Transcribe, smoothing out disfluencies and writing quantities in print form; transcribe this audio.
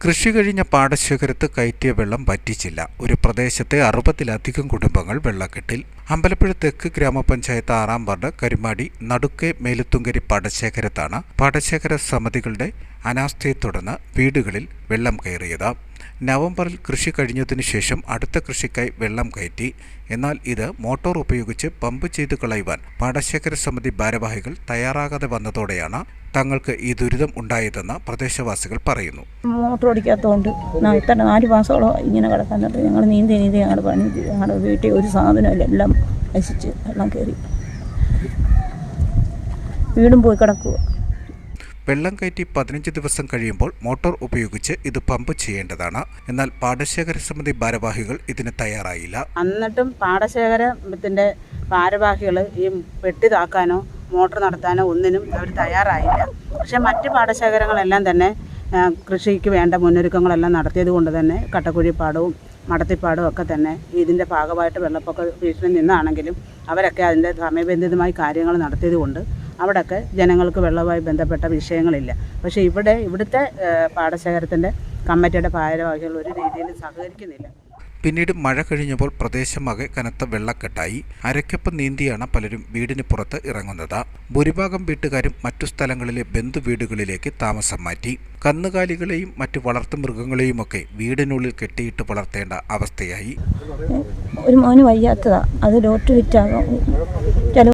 കൃഷി കഴിഞ്ഞ പാടശേഖരത്ത് കയറ്റിയ വെള്ളം വറ്റിച്ചില്ല. ഒരു പ്രദേശത്തെ 60-ലധികം കുടുംബങ്ങൾ വെള്ളക്കെട്ടിൽ. അമ്പലപ്പുഴ തെക്ക് ഗ്രാമപഞ്ചായത്ത് 6-ാം വാർഡ് കരുമാടി നടുക്കെ മേലുത്തുങ്കരി പാടശേഖരത്താണ് പാടശേഖര സമിതികളുടെ അനാസ്ഥയെ തുടർന്ന് വീടുകളിൽ വെള്ളം കയറിയത്. നവംബറിൽ കൃഷി കഴിഞ്ഞതിനു ശേഷം അടുത്ത കൃഷിക്കായി വെള്ളം കയറ്റി. എന്നാൽ ഇത് മോട്ടോർ ഉപയോഗിച്ച് പമ്പ് ചെയ്തു കളയുവാൻ പാടശേഖര സമിതി ഭാരവാഹികൾ തയ്യാറാകാതെ വന്നതോടെയാണ് തങ്ങൾക്ക് ഈ ദുരിതം ഉണ്ടായതെന്ന് പ്രദേശവാസികൾ പറയുന്നു. മോട്ടോർ ഓടിക്കാത്തതുകൊണ്ട് ഇത്ര 4 മാസത്തോളം ഇങ്ങനെ കിടക്കാനുണ്ട്. ഞങ്ങൾ നീന്തി ഞങ്ങളുടെ പണി ഞങ്ങളുടെ വീട്ടിൽ ഒരു സാധനമില്ല, എല്ലാം നശിച്ച് വെള്ളം കയറി, വീടും പോയി കിടക്കുക. വെള്ളം കയറ്റി 15 ദിവസം കഴിയുമ്പോൾ മോട്ടോർ ഉപയോഗിച്ച് ഇത് പമ്പ് ചെയ്യേണ്ടതാണ്. എന്നാൽ പാടശേഖര സമിതി ഭാരവാഹികൾ ഇതിന് തയ്യാറായില്ല. എന്നിട്ടും പാടശേഖരത്തിൻ്റെ ഭാരവാഹികൾ ഈ വെട്ടിതാക്കാനോ മോട്ടോർ നടത്താനോ ഒന്നിനും അവർ തയ്യാറായില്ല. പക്ഷേ മറ്റ് പാടശേഖരങ്ങളെല്ലാം തന്നെ കൃഷിക്ക് വേണ്ട മുന്നൊരുക്കങ്ങളെല്ലാം നടത്തിയത് കൊണ്ട് തന്നെ കട്ടക്കുഴിപ്പാടവും മടത്തിപ്പാടവും ഒക്കെ തന്നെ ഇതിൻ്റെ ഭാഗമായിട്ട് വെള്ളപ്പൊക്ക ഭീഷണി നിന്നാണെങ്കിലും അവരൊക്കെ അതിൻ്റെ സമയബന്ധിതമായി കാര്യങ്ങൾ നടത്തിയത് കൊണ്ട് അവിടെയൊക്കെ ജനങ്ങൾക്ക് വെള്ളവുമായി ബന്ധപ്പെട്ട വിഷയങ്ങളില്ല. പക്ഷേ ഇവിടുത്തെ പാടശേഖരത്തിൻ്റെ കമ്മിറ്റിയുടെ ഭാരവാഹികൾ ഒരു രീതിയിലും സഹകരിക്കുന്നില്ല. പിന്നീട് മഴ കഴിഞ്ഞപ്പോൾ പ്രദേശമാകെ കനത്ത വെള്ളക്കെട്ടായി. അരയ്ക്കൊപ്പം നീന്തിയാണ് പലരും വീടിന് പുറത്ത് ഇറങ്ങുന്നത്. ഭൂരിഭാഗം വീട്ടുകാരും മറ്റു സ്ഥലങ്ങളിലെ ബന്ധു വീടുകളിലേക്ക് താമസം മാറ്റി. കന്നുകാലികളെയും മറ്റു വളർത്തുമൃഗങ്ങളെയുമൊക്കെ വീടിനുള്ളിൽ കെട്ടിയിട്ട് വളർത്തേണ്ട അവസ്ഥയായി. ഒരു മോന് വയ്യാത്തതാ, അത് ലോട്ട് വിറ്റാകും.